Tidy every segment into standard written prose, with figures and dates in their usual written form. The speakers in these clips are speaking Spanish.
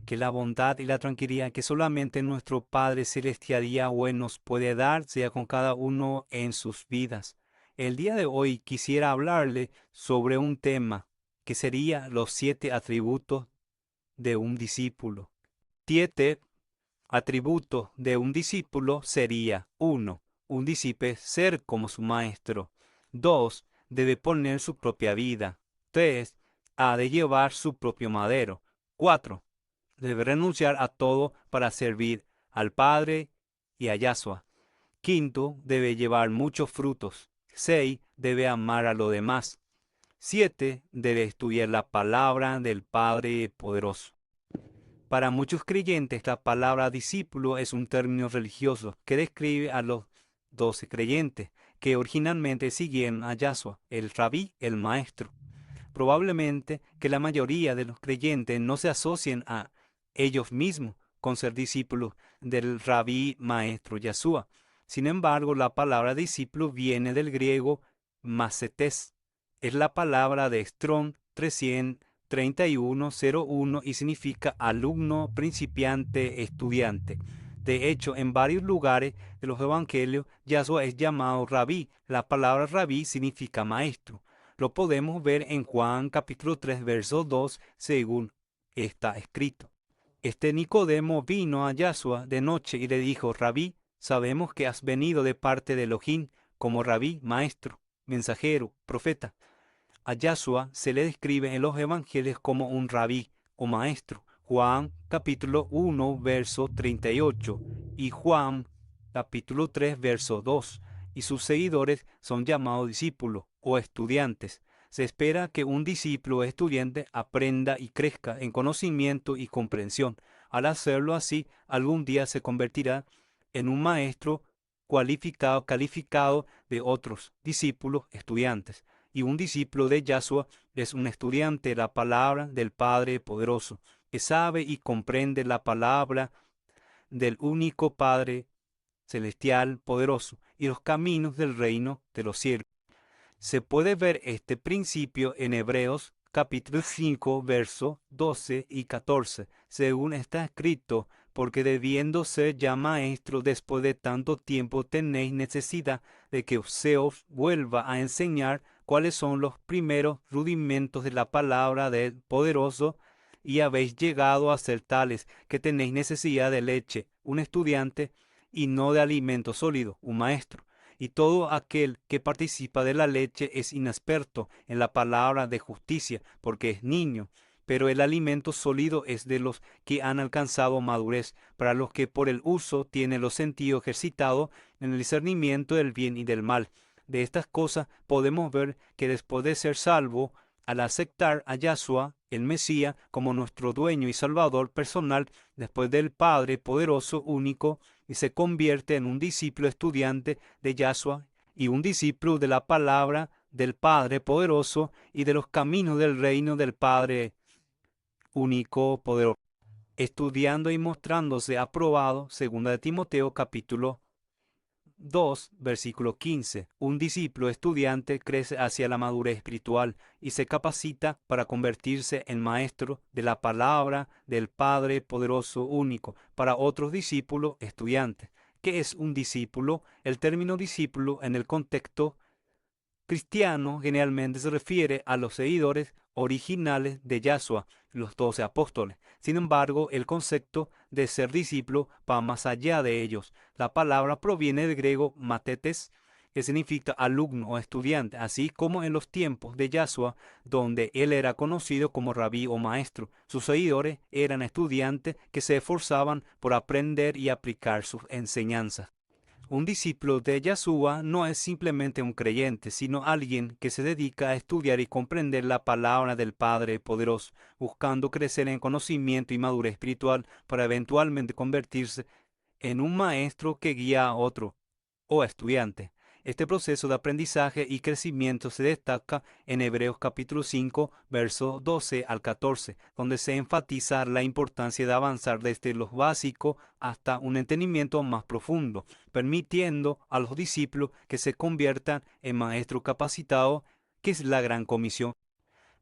que la bondad y la tranquilidad que solamente nuestro Padre Celestial Yahweh nos puede dar sea con cada uno en sus vidas. El día de hoy quisiera hablarle sobre un tema que sería los 7 atributos de un discípulo. 7 atributos de un discípulo sería: 1. Un discípulo ser como su maestro. 2. Debe poner su propia vida. 3. Ha de llevar su propio madero. 4. Debe renunciar a todo para servir al Padre y a Yahshua. 5. Debe llevar muchos frutos. 6. Debe amar a los demás. 7. Debe estudiar la palabra del Padre poderoso. Para muchos creyentes, la palabra discípulo es un término religioso que describe a los 12 creyentes que originalmente siguieron a Yahshua, el rabí, el maestro. Probablemente que la mayoría de los creyentes no se asocien a ellos mismos con ser discípulos del rabí maestro Yahshua. Sin embargo, la palabra discípulo viene del griego macetes. Es la palabra de Strong 331:01 y significa alumno, principiante, estudiante. De hecho, en varios lugares de los evangelios, Yahshua es llamado rabí. La palabra rabí significa maestro. Lo podemos ver en Juan capítulo 3, verso 2, según está escrito. Este Nicodemo vino a Yahshua de noche y le dijo: Rabí, sabemos que has venido de parte de Elohim como rabí, maestro, mensajero, profeta. A Yahshua se le describe en los evangelios como un rabí o maestro. Juan capítulo 1, verso 38 y Juan capítulo 3, verso 2. Y sus seguidores son llamados discípulos o estudiantes. Se espera que un discípulo o estudiante aprenda y crezca en conocimiento y comprensión. Al hacerlo así, algún día se convertirá en un maestro calificado de otros discípulos, estudiantes. Y un discípulo de Yahshua es un estudiante de la palabra del Padre poderoso, que sabe y comprende la palabra del único Padre celestial poderoso y los caminos del reino de los cielos. Se puede ver este principio en Hebreos capítulo 5, versos 12 y 14, según está escrito: porque debiendo ser ya maestro después de tanto tiempo, tenéis necesidad de que se os vuelva a enseñar cuáles son los primeros rudimentos de la palabra del poderoso, y habéis llegado a ser tales que tenéis necesidad de leche, un estudiante, y no de alimento sólido, un maestro. Y todo aquel que participa de la leche es inexperto en la palabra de justicia, porque es niño. Pero el alimento sólido es de los que han alcanzado madurez, para los que por el uso tienen los sentidos ejercitados en el discernimiento del bien y del mal. De estas cosas podemos ver que después de ser salvo, al aceptar a Yahshua, el Mesías, como nuestro dueño y salvador personal, después del Padre poderoso único, y se convierte en un discípulo estudiante de Yahshua y un discípulo de la palabra del Padre poderoso y de los caminos del reino del Padre único poderoso, estudiando y mostrándose aprobado, segunda de Timoteo capítulo 2, versículo 15. Un discípulo estudiante crece hacia la madurez espiritual y se capacita para convertirse en maestro de la palabra del Padre poderoso único para otros discípulos estudiantes. ¿Qué es un discípulo? El término discípulo en el contexto cristiano generalmente se refiere a los seguidores originales de Yahshua, los 12 apóstoles. Sin embargo, el concepto de ser discípulo va más allá de ellos. La palabra proviene del griego matetes, que significa alumno o estudiante, así como en los tiempos de Yahshua, donde él era conocido como rabí o maestro. Sus seguidores eran estudiantes que se esforzaban por aprender y aplicar sus enseñanzas. Un discípulo de Yahshua no es simplemente un creyente, sino alguien que se dedica a estudiar y comprender la palabra del Padre poderoso, buscando crecer en conocimiento y madurez espiritual para eventualmente convertirse en un maestro que guía a otro o estudiante. Este proceso de aprendizaje y crecimiento se destaca en Hebreos capítulo 5, versos 12 al 14, donde se enfatiza la importancia de avanzar desde lo básico hasta un entendimiento más profundo, permitiendo a los discípulos que se conviertan en maestros capacitados, que es la gran comisión.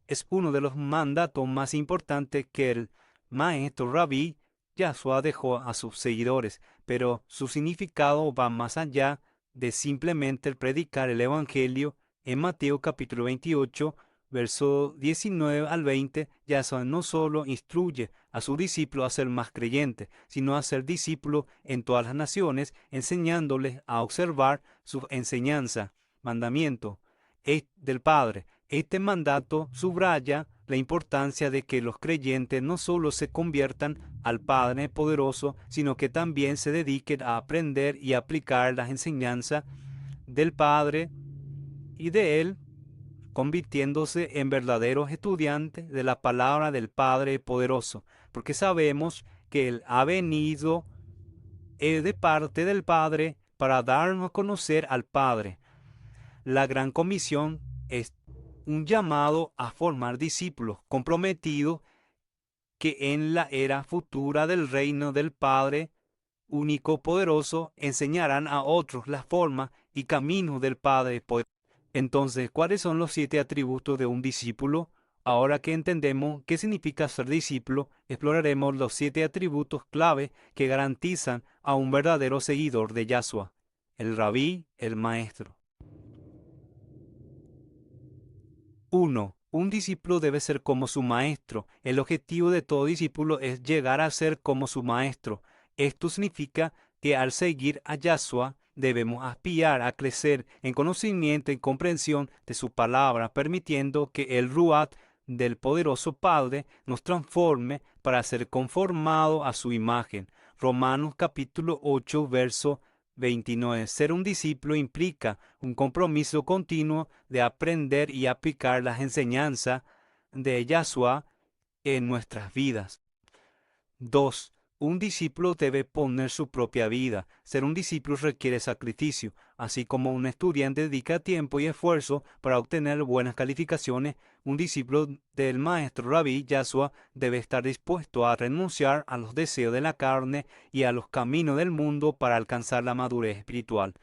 Es uno de los mandatos más importantes que el maestro Rabí, Yahshua dejó a sus seguidores, pero su significado va más allá de simplemente el predicar el Evangelio. En Mateo capítulo 28, verso 19 al 20, Yahshua no solo instruye a sus discípulos a ser más creyentes, sino a ser discípulos en todas las naciones, enseñándoles a observar su enseñanza, mandamiento del Padre. Este mandato subraya la importancia de que los creyentes no solo se conviertan al Padre poderoso, sino que también se dediquen a aprender y aplicar las enseñanzas del Padre y de Él, convirtiéndose en verdaderos estudiantes de la palabra del Padre poderoso, porque sabemos que Él ha venido de parte del Padre para darnos a conocer al Padre. La Gran Comisión es un llamado a formar discípulos comprometidos que en la era futura del reino del Padre único poderoso enseñarán a otros la forma y camino del Padre poderoso. Entonces, ¿cuáles son los 7 atributos de un discípulo? Ahora que entendemos qué significa ser discípulo, exploraremos los 7 atributos clave que garantizan a un verdadero seguidor de Yahshua, el Rabí, el Maestro. 1. Un discípulo debe ser como su maestro. El objetivo de todo discípulo es llegar a ser como su maestro. Esto significa que al seguir a Yahshua debemos aspirar a crecer en conocimiento y comprensión de su palabra, permitiendo que el Ruach del poderoso Padre nos transforme para ser conformado a su imagen. Romanos capítulo 8, verso 29. Ser un discípulo implica un compromiso continuo de aprender y aplicar las enseñanzas de Yahshua en nuestras vidas. 2. Un discípulo debe poner su propia vida. Ser un discípulo requiere sacrificio, así como un estudiante dedica tiempo y esfuerzo para obtener buenas calificaciones. Un discípulo del maestro Rabí Yahshua debe estar dispuesto a renunciar a los deseos de la carne y a los caminos del mundo para alcanzar la madurez espiritual.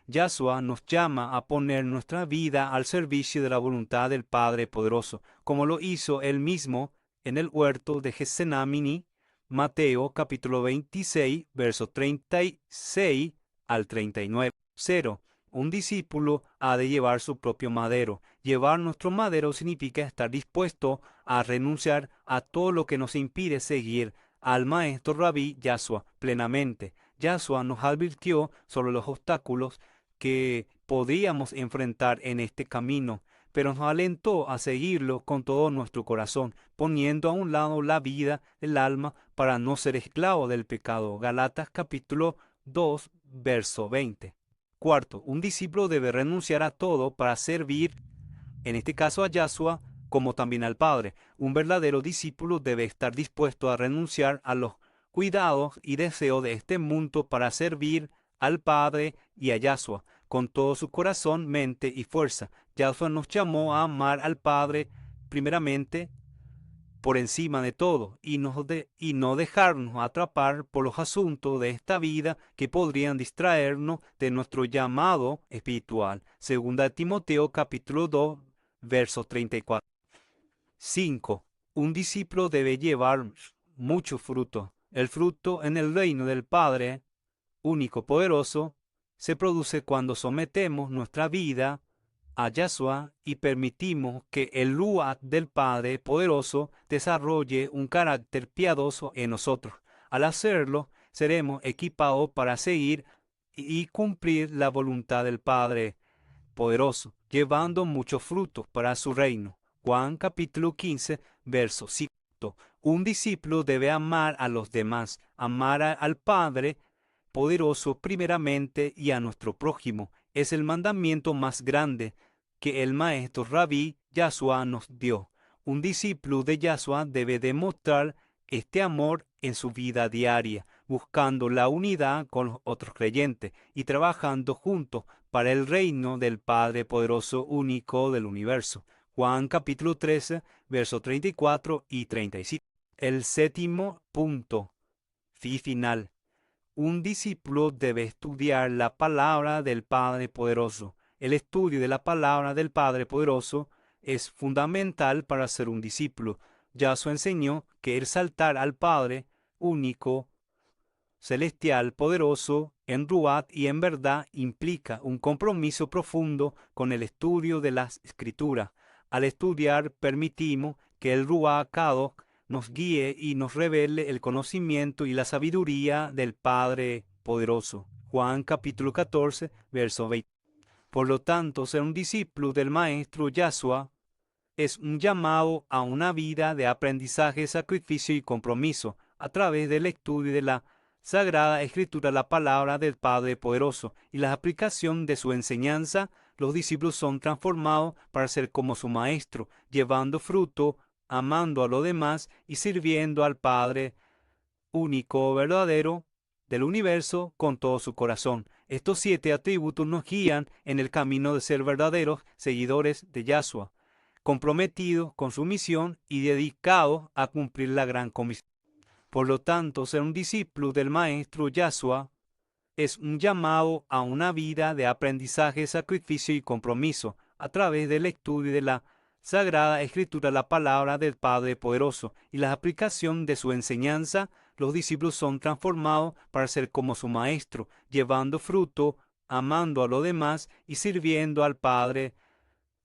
Yahshua nos llama a poner nuestra vida al servicio de la voluntad del Padre poderoso, como lo hizo él mismo en el huerto de Getsemaní. Mateo capítulo 26, versos 36 al 39. 0. Un discípulo ha de llevar su propio madero. Llevar nuestro madero significa estar dispuesto a renunciar a todo lo que nos impide seguir al maestro Rabí Yahshua plenamente. Yahshua nos advirtió sobre los obstáculos que podíamos enfrentar en este camino, pero nos alentó a seguirlo con todo nuestro corazón, poniendo a un lado la vida del alma para no ser esclavo del pecado. Galatas capítulo 2, verso 20. Cuarto, un discípulo debe renunciar a todo para servir, en este caso a Yahshua, como también al Padre. Un verdadero discípulo debe estar dispuesto a renunciar a los cuidados y deseos de este mundo para servir al Padre y a Yahshua con todo su corazón, mente y fuerza. Yahshua nos llamó a amar al Padre primeramente por encima de todo y no dejarnos atrapar por los asuntos de esta vida que podrían distraernos de nuestro llamado espiritual. Segunda de Timoteo capítulo 2, verso 34. 5. Un discípulo debe llevar mucho fruto. El fruto en el reino del Padre único poderoso se produce cuando sometemos nuestra vida a Yahshua y permitimos que el Ruach del Padre poderoso desarrolle un carácter piadoso en nosotros. Al hacerlo, seremos equipados para seguir y cumplir la voluntad del Padre poderoso, llevando muchos frutos para su reino. Juan capítulo 15, verso 5. Un discípulo debe amar a los demás, amar al Padre poderoso primeramente y a nuestro prójimo. Es el mandamiento más grande que el maestro Rabí Yahshua nos dio. Un discípulo de Yahshua debe demostrar este amor en su vida diaria, buscando la unidad con los otros creyentes y trabajando juntos para el reino del Padre poderoso único del universo. Juan capítulo 13, versos 34 y 35. El séptimo punto y final. Un discípulo debe estudiar la palabra del Padre poderoso. El estudio de la palabra del Padre poderoso es fundamental para ser un discípulo. Yahshua enseñó que exaltar al Padre único, celestial, poderoso, en Ruat y en verdad implica un compromiso profundo con el estudio de las Escrituras. Al estudiar permitimos que el Ruach Kadosh nos guíe y nos revele el conocimiento y la sabiduría del Padre poderoso. Juan capítulo 14, verso 20. Por lo tanto, ser un discípulo del Maestro Yahshua es un llamado a una vida de aprendizaje, sacrificio y compromiso a través del estudio de la Sagrada Escritura, la palabra del Padre Poderoso y la aplicación de su enseñanza. Los discípulos son transformados para ser como su Maestro, llevando fruto, amando a los demás y sirviendo al Padre único, verdadero, del universo con todo su corazón. Estos 7 atributos nos guían en el camino de ser verdaderos seguidores de Yahshua, comprometidos con su misión y dedicados a cumplir la gran comisión. Por lo tanto, ser un discípulo del Maestro Yahshua es un llamado a una vida de aprendizaje, sacrificio y compromiso a través del estudio de la Sagrada Escritura, la palabra del Padre Poderoso y la aplicación de su enseñanza. Los discípulos son transformados para ser como su Maestro, llevando fruto, amando a los demás y sirviendo al Padre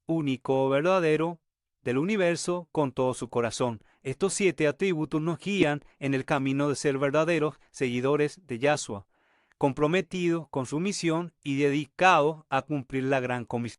único, verdadero, del universo con todo su corazón. Estos 7 atributos nos guían en el camino de ser verdaderos seguidores de Yahshua, comprometidos con su misión y dedicados a cumplir la gran comisión.